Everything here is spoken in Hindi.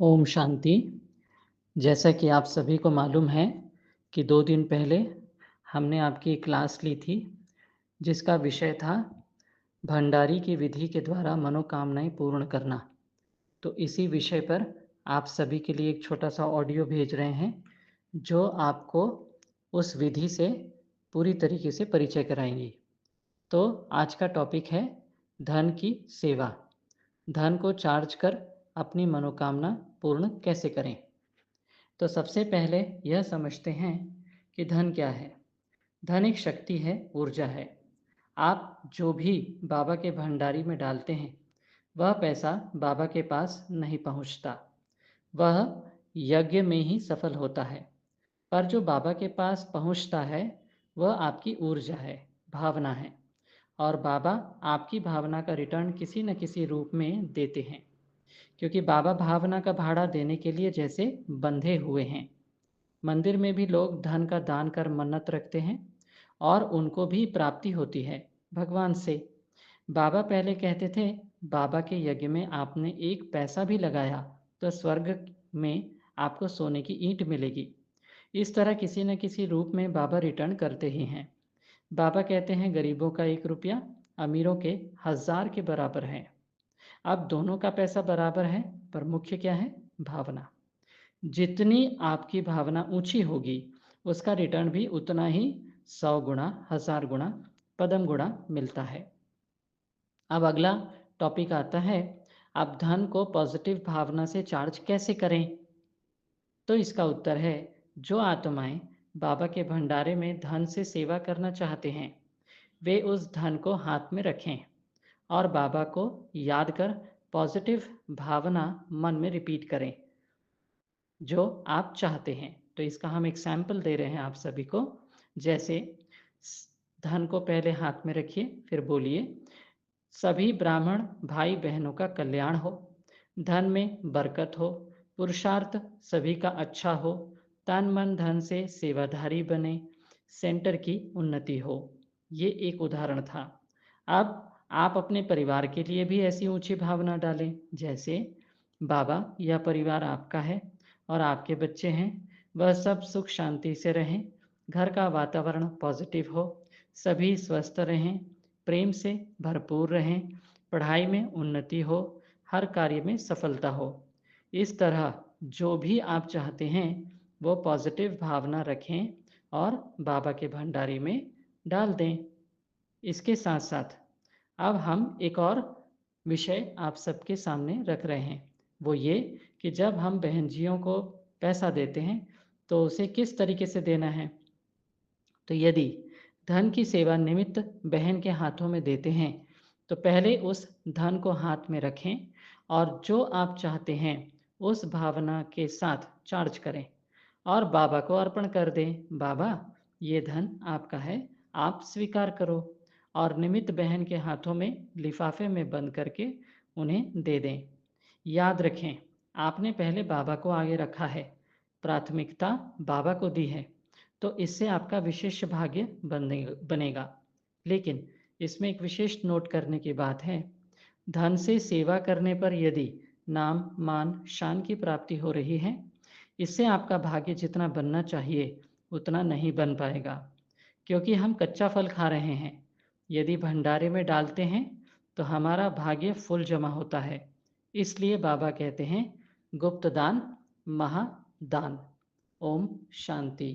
ओम शांति। जैसा कि आप सभी को मालूम है कि 2 दिन पहले हमने आपकी क्लास ली थी, जिसका विषय था भंडारी की विधि के द्वारा मनोकामनाएँ पूर्ण करना। तो इसी विषय पर आप सभी के लिए एक छोटा-सा ऑडियो भेज रहे हैं, जो आपको उस विधि से पूरी तरीके से परिचय कराएँगी। तो आज का टॉपिक है धन की सेवा। धन को चार्ज कर अपनी मनोकामना पूर्ण कैसे करें? तो सबसे पहले यह समझते हैं कि धन क्या है। धन एक शक्ति है, ऊर्जा है। आप जो भी बाबा के भंडारी में डालते हैं, वह पैसा बाबा के पास नहीं पहुंचता, वह यज्ञ में ही सफल होता है। पर जो बाबा के पास पहुंचता है, वह आपकी ऊर्जा है, भावना है, और बाबा आपकी भावना का रिटर्न किसी न किसी रूप में देते हैं, क्योंकि बाबा भावना का भाड़ा देने के लिए जैसे बंधे हुए हैं। मंदिर में भी लोग धन का दान कर मन्नत रखते हैं और उनको भी प्राप्ति होती है भगवान से। बाबा पहले कहते थे, बाबा के यज्ञ में आपने एक पैसा भी लगाया तो स्वर्ग में आपको सोने की ईंट मिलेगी। इस तरह किसी न किसी रूप में बाबा रिटर्न करते ही हैं। बाबा कहते हैं, गरीबों का 1 रुपया अमीरों के 1000 के बराबर है। अब दोनों का पैसा बराबर है, पर मुख्य क्या है? भावना। जितनी आपकी भावना ऊंची होगी, उसका रिटर्न भी उतना ही 100 गुना, 1000 गुना, पदम गुणा मिलता है। अब अगला टॉपिक आता है, अब धन को पॉजिटिव भावना से चार्ज कैसे करें? तो इसका उत्तर है, जो आत्माएं बाबा के भंडारे में धन से सेवा करना चाहते हैं, वे उस धन को हाथ में रखें और बाबा को याद कर पॉजिटिव भावना मन में रिपीट करें जो आप चाहते हैं। तो इसका हम एग्जाम्पल दे रहे हैं आप सभी को। जैसे धन को पहले हाथ में रखिए, फिर बोलिए, सभी ब्राह्मण भाई बहनों का कल्याण हो, धन में बरकत हो, पुरुषार्थ सभी का अच्छा हो, तन मन धन से सेवाधारी बने, सेंटर की उन्नति हो। ये एक उदाहरण था। अब आप अपने परिवार के लिए भी ऐसी ऊंची भावना डालें, जैसे बाबा, यह परिवार आपका है और आपके बच्चे हैं, वह सब सुख शांति से रहें, घर का वातावरण पॉजिटिव हो, सभी स्वस्थ रहें, प्रेम से भरपूर रहें, पढ़ाई में उन्नति हो, हर कार्य में सफलता हो। इस तरह जो भी आप चाहते हैं वो पॉजिटिव भावना रखें और बाबा के भंडारी में डाल दें। इसके साथ साथ अब हम एक और विषय आप सबके सामने रख रहे हैं, वो ये कि जब हम बहनजियों को पैसा देते हैं तो उसे किस तरीके से देना है। तो यदि धन की सेवा निमित्त बहन के हाथों में देते हैं, तो पहले उस धन को हाथ में रखें और जो आप चाहते हैं उस भावना के साथ चार्ज करें और बाबा को अर्पण कर दें। बाबा, ये धन आपका है, आप स्वीकार करो, और निमित्त बहन के हाथों में लिफाफे में बंद करके उन्हें दे दें। याद रखें, आपने पहले बाबा को आगे रखा है, प्राथमिकता बाबा को दी है, तो इससे आपका विशेष भाग्य बनेगा। लेकिन इसमें एक विशेष नोट करने की बात है, धन से सेवा करने पर यदि नाम मान शान की प्राप्ति हो रही है, इससे आपका भाग्य जितना बनना चाहिए उतना नहीं बन पाएगा, क्योंकि हम कच्चा फल खा रहे हैं। यदि भंडारे में डालते हैं तो हमारा भाग्य फुल जमा होता है। इसलिए बाबा कहते हैं, गुप्त दान महादान। ओम शांति।